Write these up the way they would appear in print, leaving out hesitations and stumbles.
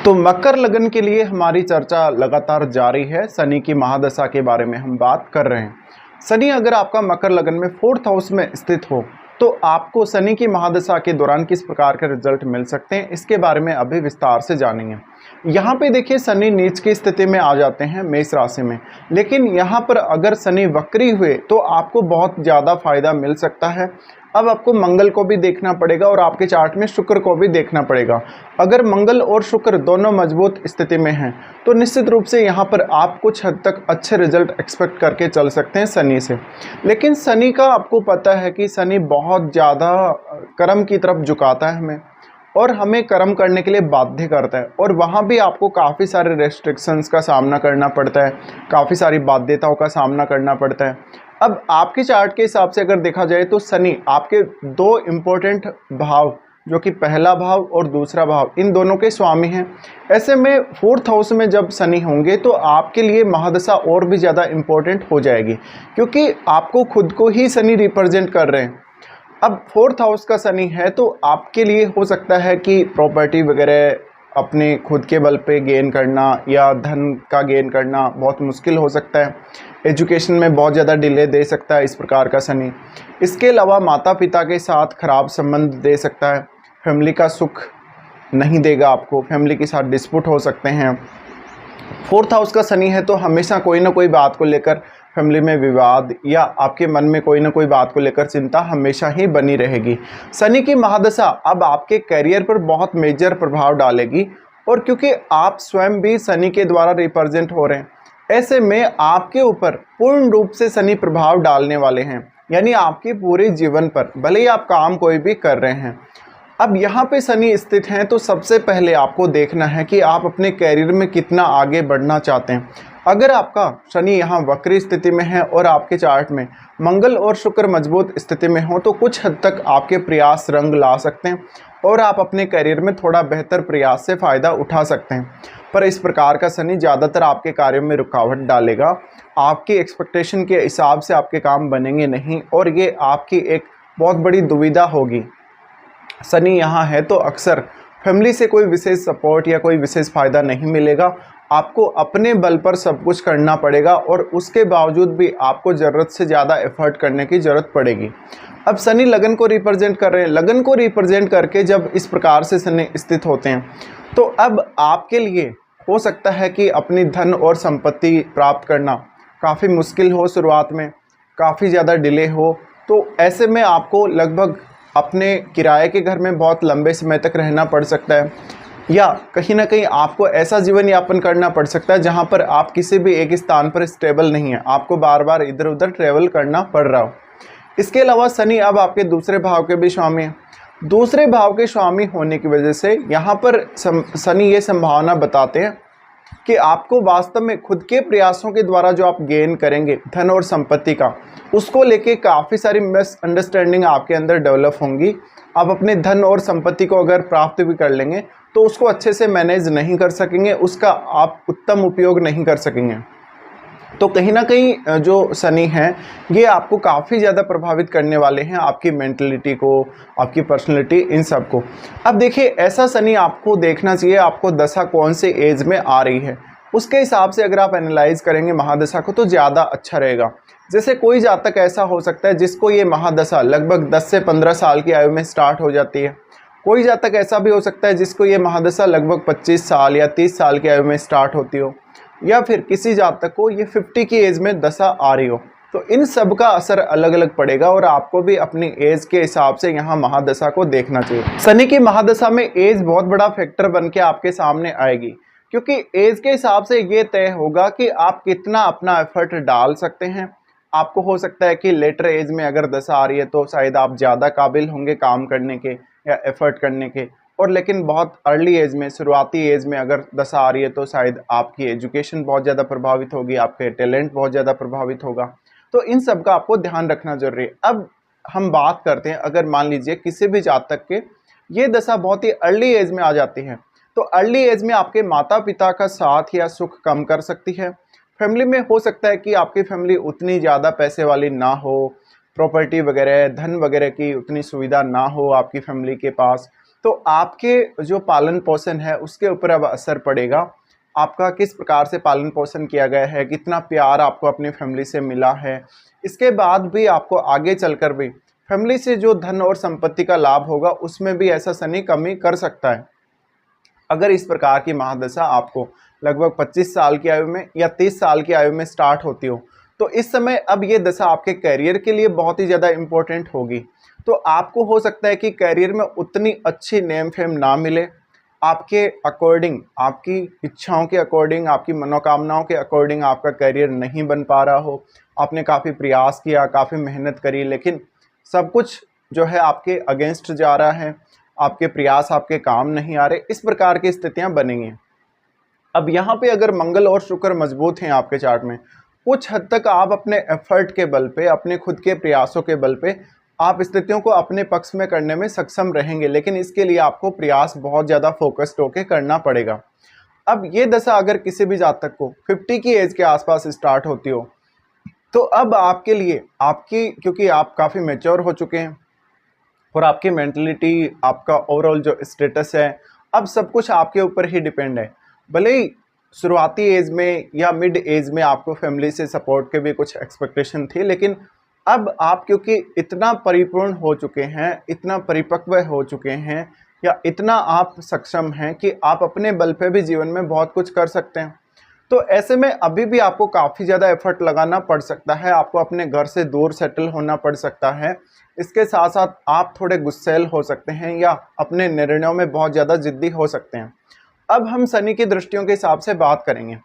तो मकर लगन के लिए हमारी चर्चा लगातार जारी है। शनि की महादशा के बारे में हम बात कर रहे हैं। शनि अगर आपका मकर लगन में 4th हाउस में स्थित हो तो आपको शनि की महादशा के दौरान किस प्रकार के रिजल्ट मिल सकते हैं, इसके बारे में अभी विस्तार से जानेंगे। यहाँ पे देखिए शनि नीच की स्थिति में आ जाते हैं मेष राशि में, लेकिन यहाँ पर अगर शनि वक्री हुए तो आपको बहुत ज़्यादा फायदा मिल सकता है। अब आपको मंगल को भी देखना पड़ेगा और आपके चार्ट में शुक्र को भी देखना पड़ेगा। अगर मंगल और शुक्र दोनों मजबूत स्थिति में हैं तो निश्चित रूप से यहाँ पर आप कुछ हद तक अच्छे रिजल्ट एक्सपेक्ट करके चल सकते हैं शनि से। लेकिन शनि का आपको पता है कि शनि बहुत ज़्यादा कर्म की तरफ झुकाता है हमें, और हमें कर्म करने के लिए बाध्य करता है, और वहाँ भी आपको काफ़ी सारे रेस्ट्रिक्शंस का सामना करना पड़ता है, काफ़ी सारी बाध्यताओं का सामना करना पड़ता है। अब आपके चार्ट के हिसाब से अगर देखा जाए तो शनि आपके दो इम्पोर्टेंट भाव, जो कि पहला भाव और दूसरा भाव, इन दोनों के स्वामी हैं। ऐसे में 4th हाउस में जब शनि होंगे तो आपके लिए महादशा और भी ज़्यादा इम्पोर्टेंट हो जाएगी, क्योंकि आपको खुद को ही शनि रिप्रेजेंट कर रहे हैं। अब 4th हाउस का शनि है तो आपके लिए हो सकता है कि प्रॉपर्टी वगैरह अपने खुद के बल पे गेन करना या धन का गेन करना बहुत मुश्किल हो सकता है। एजुकेशन में बहुत ज़्यादा डिले दे सकता है इस प्रकार का शनि। इसके अलावा माता पिता के साथ खराब संबंध दे सकता है, फैमिली का सुख नहीं देगा आपको, फैमिली के साथ डिस्प्यूट हो सकते हैं। 4th हाउस का शनि है तो हमेशा कोई ना कोई बात को लेकर फैमिली में विवाद या आपके मन में कोई ना कोई बात को लेकर चिंता हमेशा ही बनी रहेगी। शनि की महादशा अब आपके करियर पर बहुत मेजर प्रभाव डालेगी, और क्योंकि आप स्वयं भी शनि के द्वारा रिप्रेजेंट हो रहे हैं, ऐसे में आपके ऊपर पूर्ण रूप से शनि प्रभाव डालने वाले हैं, यानी आपके पूरे जीवन पर, भले ही आप काम कोई भी कर रहे हैं। अब यहाँ पे शनि स्थित हैं तो सबसे पहले आपको देखना है कि आप अपने कैरियर में कितना आगे बढ़ना चाहते हैं। अगर आपका शनि यहाँ वक्री स्थिति में है और आपके चार्ट में मंगल और शुक्र मजबूत स्थिति में हो तो कुछ हद तक आपके प्रयास रंग ला सकते हैं और आप अपने कैरियर में थोड़ा बेहतर प्रयास से फ़ायदा उठा सकते हैं। पर इस प्रकार का शनि ज़्यादातर आपके कार्यों में रुकावट डालेगा। आपकी एक्सपेक्टेशन के हिसाब से आपके काम बनेंगे नहीं, और ये आपकी एक बहुत बड़ी दुविधा होगी। शनि यहाँ है तो अक्सर फैमिली से कोई विशेष सपोर्ट या कोई विशेष फ़ायदा नहीं मिलेगा। आपको अपने बल पर सब कुछ करना पड़ेगा और उसके बावजूद भी आपको ज़रूरत से ज़्यादा एफर्ट करने की ज़रूरत पड़ेगी। अब शनि लगन को रिप्रेजेंट कर रहे हैं, लगन को रिप्रेजेंट करके जब इस प्रकार से शनि स्थित होते हैं तो अब आपके लिए हो सकता है कि अपनी धन और संपत्ति प्राप्त करना काफ़ी मुश्किल हो, शुरुआत में काफ़ी ज़्यादा डिले हो। तो ऐसे में आपको लगभग अपने किराए के घर में बहुत लंबे समय तक रहना पड़ सकता है, या कहीं ना कहीं आपको ऐसा जीवन यापन करना पड़ सकता है जहां पर आप किसी भी एक स्थान पर स्टेबल नहीं है, आपको बार बार इधर उधर ट्रेवल करना पड़ रहा हो। इसके अलावा शनि अब आपके दूसरे भाव के भी स्वामी हैं। दूसरे भाव के स्वामी होने की वजह से यहाँ पर शनि ये संभावना बताते हैं कि आपको वास्तव में खुद के प्रयासों के द्वारा जो आप गेन करेंगे धन और संपत्ति का, उसको लेके काफ़ी सारी मिसअंडरस्टैंडिंग आपके अंदर डेवलप होंगी। आप अपने धन और संपत्ति को अगर प्राप्त भी कर लेंगे तो उसको अच्छे से मैनेज नहीं कर सकेंगे, उसका आप उत्तम उपयोग नहीं कर सकेंगे। तो कहीं ना कहीं जो शनि हैं ये आपको काफ़ी ज़्यादा प्रभावित करने वाले हैं, आपकी मेंटलिटी को, आपकी पर्सनैलिटी, इन सब को। अब देखिए ऐसा शनि आपको देखना चाहिए आपको दशा कौन से एज में आ रही है, उसके हिसाब से अगर आप एनालाइज करेंगे महादशा को तो ज़्यादा अच्छा रहेगा। जैसे कोई जातक ऐसा हो सकता है जिसको ये महादशा लगभग 10 से 15 साल की आयु में स्टार्ट हो जाती है। कोई जातक ऐसा भी हो सकता है जिसको ये महादशा लगभग 25 साल या 30 साल की आयु में स्टार्ट होती हो, या फिर किसी जातक को ये 50 की एज में दशा आ रही हो। तो इन सब का असर अलग अलग पड़ेगा और आपको भी अपनी एज के हिसाब से यहाँ महादशा को देखना चाहिए। शनि की महादशा में एज बहुत बड़ा फैक्टर बन के आपके सामने आएगी, क्योंकि एज के हिसाब से ये तय होगा कि आप कितना अपना एफर्ट डाल सकते हैं। आपको हो सकता है कि लेटर एज में अगर दशा आ रही है तो शायद आप ज़्यादा काबिल होंगे काम करने के या एफर्ट करने के, और लेकिन बहुत अर्ली एज में, शुरुआती एज में अगर दशा आ रही है तो शायद आपकी एजुकेशन बहुत ज़्यादा प्रभावित होगी, आपके टैलेंट बहुत ज़्यादा प्रभावित होगा। तो इन सब का आपको ध्यान रखना जरूरी है। अब हम बात करते हैं, अगर मान लीजिए किसी भी जातक के ये दशा बहुत ही अर्ली एज में आ जाती है तो अर्ली एज में आपके माता पिता का साथ या सुख कम कर सकती है। फैमिली में हो सकता है कि आपकी फैमिली उतनी ज़्यादा पैसे वाली ना हो, प्रॉपर्टी वगैरह, धन वगैरह की उतनी सुविधा ना हो आपकी फैमिली के पास, तो आपके जो पालन पोषण है उसके ऊपर अब असर पड़ेगा। आपका किस प्रकार से पालन पोषण किया गया है, कितना प्यार आपको अपनी फैमिली से मिला है, इसके बाद भी आपको आगे चलकर भी फैमिली से जो धन और संपत्ति का लाभ होगा उसमें भी ऐसा शनि कमी कर सकता है। अगर इस प्रकार की महादशा आपको लगभग 25 साल की आयु में या 30 साल की आयु में स्टार्ट होती हो, तो इस समय अब ये दशा आपके करियर के लिए बहुत ही ज़्यादा इम्पोर्टेंट होगी। तो आपको हो सकता है कि करियर में उतनी अच्छी नेम फेम ना मिले, आपके अकॉर्डिंग, आपकी इच्छाओं के अकॉर्डिंग, आपकी मनोकामनाओं के अकॉर्डिंग आपका करियर नहीं बन पा रहा हो। आपने काफ़ी प्रयास किया, काफ़ी मेहनत करी, लेकिन सब कुछ जो है आपके अगेंस्ट जा रहा है, आपके प्रयास आपके काम नहीं आ रहे, इस प्रकार की स्थितियां बनेंगी। अब यहाँ पे अगर मंगल और शुक्र मजबूत हैं आपके चार्ट में, कुछ हद तक आप अपने एफर्ट के बल पे, अपने खुद के प्रयासों के बल पे आप स्थितियों को अपने पक्ष में करने में सक्षम रहेंगे, लेकिन इसके लिए आपको प्रयास बहुत ज़्यादा फोकस्ड होकर करना पड़ेगा। अब ये दशा अगर किसी भी जातक को 50 की एज के आसपास स्टार्ट होती हो, तो अब आपके लिए, आपकी, क्योंकि आप काफ़ी मैच्योर हो चुके हैं और आपकी मेंटलिटी, आपका ओवरऑल जो स्टेटस है, अब सब कुछ आपके ऊपर ही डिपेंड है। भले ही शुरुआती एज में या मिड एज में आपको फैमिली से सपोर्ट के भी कुछ एक्सपेक्टेशन थी, लेकिन अब आप क्योंकि इतना परिपूर्ण हो चुके हैं, इतना परिपक्व हो चुके हैं, या इतना आप सक्षम हैं कि आप अपने बल पे भी जीवन में बहुत कुछ कर सकते हैं। तो ऐसे में अभी भी आपको काफ़ी ज़्यादा एफर्ट लगाना पड़ सकता है, आपको अपने घर से दूर सेटल होना पड़ सकता है। इसके साथ साथ आप थोड़े गुस्सैल हो सकते हैं या अपने निर्णयों में बहुत ज़्यादा जिद्दी हो सकते हैं। अब हम शनि की दृष्टियों के हिसाब से बात करेंगे।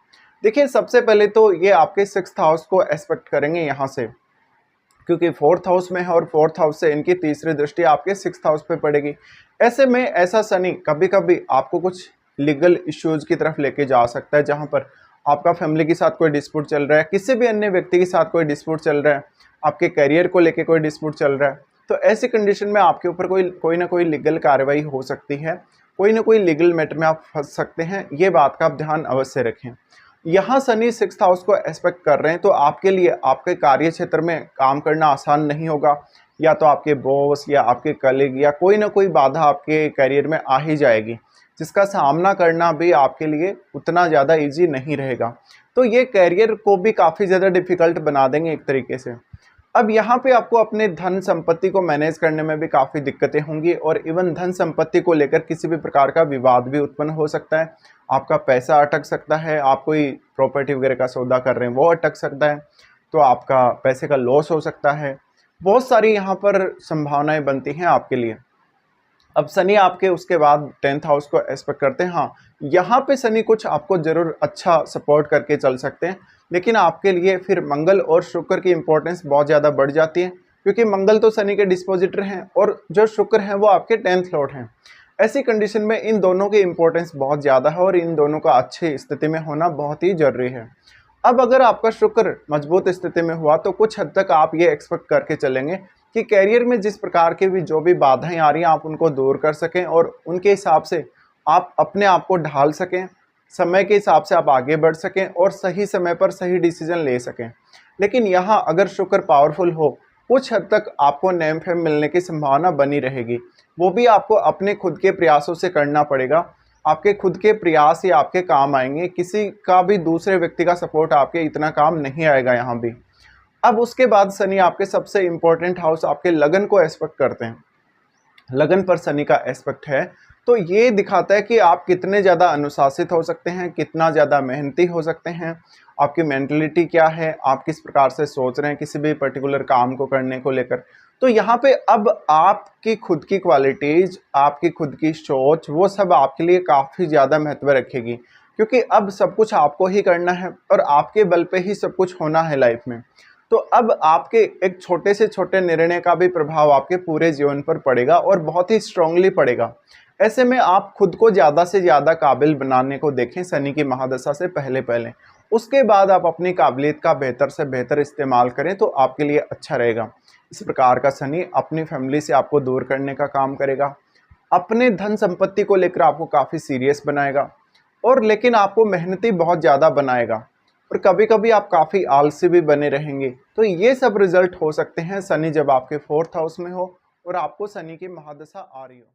देखिए, सबसे पहले तो ये आपके 6th हाउस को एस्पेक्ट करेंगे यहाँ से, क्योंकि 4th हाउस में है और 4th हाउस से इनकी तीसरी दृष्टि आपके 6th हाउस पे पड़ेगी। ऐसे में ऐसा शनि कभी कभी आपको कुछ लीगल इश्यूज की तरफ लेके जा सकता है, जहाँ पर आपका फैमिली के साथ कोई डिस्प्यूट चल रहा है, किसी भी अन्य व्यक्ति के साथ कोई डिस्प्यूट चल रहा है, आपके करियर को लेके कोई डिस्प्यूट चल रहा है, तो ऐसी कंडीशन में आपके ऊपर कोई ना कोई लीगल कार्रवाई हो सकती है, कोई ना कोई लीगल मैटर में आप फंस सकते हैं। ये बात का आप ध्यान अवश्य रखें। यहाँ शनि 6th हाउस को एस्पेक्ट कर रहे हैं, तो आपके लिए आपके कार्य क्षेत्र में काम करना आसान नहीं होगा, या तो आपके बॉस या आपके कलीग या कोई ना कोई बाधा आपके करियर में आ ही जाएगी, जिसका सामना करना भी आपके लिए उतना ज़्यादा इजी नहीं रहेगा। तो ये करियर को भी काफ़ी ज़्यादा डिफ़िकल्ट बना देंगे एक तरीके से। अब यहाँ पे आपको अपने धन संपत्ति को मैनेज करने में भी काफ़ी दिक्कतें होंगी, और इवन धन संपत्ति को लेकर किसी भी प्रकार का विवाद भी उत्पन्न हो सकता है। आपका पैसा अटक सकता है, आप कोई प्रॉपर्टी वगैरह का सौदा कर रहे हैं वो अटक सकता है, तो आपका पैसे का लॉस हो सकता है। बहुत सारी यहाँ पर संभावनाएं बनती हैं आपके लिए। अब शनि आपके उसके बाद 10th हाउस को एस्पेक्ट करते हैं। हाँ, यहाँ पे शनि कुछ आपको ज़रूर अच्छा सपोर्ट करके चल सकते हैं, लेकिन आपके लिए फिर मंगल और शुक्र की इंपॉर्टेंस बहुत ज़्यादा बढ़ जाती है, क्योंकि मंगल तो शनि के डिस्पोजिटर हैं और जो शुक्र हैं वो आपके 10th लॉर्ड हैं। ऐसी कंडीशन में इन दोनों की इंपॉर्टेंस बहुत ज़्यादा है और इन दोनों का अच्छी स्थिति में होना बहुत ही ज़रूरी है। अब अगर आपका शुक्र मजबूत स्थिति में हुआ, तो कुछ हद तक आप ये एक्सपेक्ट करके चलेंगे कि कैरियर में जिस प्रकार की भी जो भी बाधाएं आ रही हैं आप उनको दूर कर सकें, और उनके हिसाब से आप अपने आप को ढाल सकें, समय के हिसाब से आप आगे बढ़ सकें और सही समय पर सही डिसीजन ले सकें। लेकिन यहाँ अगर शुक्र पावरफुल हो, कुछ हद तक आपको नेम फेम मिलने की संभावना बनी रहेगी। वो भी आपको अपने खुद के प्रयासों से करना पड़ेगा। आपके खुद के प्रयास ही आपके काम आएंगे, किसी का भी दूसरे व्यक्ति का सपोर्ट आपके इतना काम नहीं आएगा यहाँ भी। अब उसके बाद शनि आपके सबसे इम्पोर्टेंट हाउस आपके लगन को एस्पेक्ट करते हैं। लगन पर शनि का एस्पेक्ट है, तो ये दिखाता है कि आप कितने ज़्यादा अनुशासित हो सकते हैं, कितना ज़्यादा मेहनती हो सकते हैं, आपकी मेंटलिटी क्या है, आप किस प्रकार से सोच रहे हैं किसी भी पर्टिकुलर काम को करने को लेकर। तो यहाँ पे अब आपकी खुद की क्वालिटीज़, आपकी खुद की सोच, वो सब आपके लिए काफ़ी ज़्यादा महत्व रखेगी, क्योंकि अब सब कुछ आपको ही करना है और आपके बल पे ही सब कुछ होना है लाइफ में। तो अब आपके एक छोटे से छोटे निर्णय का भी प्रभाव आपके पूरे जीवन पर पड़ेगा और बहुत ही स्ट्रांगली पड़ेगा। ऐसे में आप खुद को ज़्यादा से ज़्यादा काबिल बनाने को देखें शनि की महादशा से पहले। उसके बाद आप अपनी काबिलियत का बेहतर से बेहतर इस्तेमाल करें तो आपके लिए अच्छा रहेगा। इस प्रकार का शनि अपनी फैमिली से आपको दूर करने का काम करेगा, अपने धन संपत्ति को लेकर आपको काफ़ी सीरियस बनाएगा, और लेकिन आपको मेहनती बहुत ज़्यादा बनाएगा, और कभी कभी आप काफ़ी आलसी भी बने रहेंगे। तो ये सब रिजल्ट हो सकते हैं शनि जब आपके 4th हाउस में हो और आपको शनि की महादशा आ रही हो।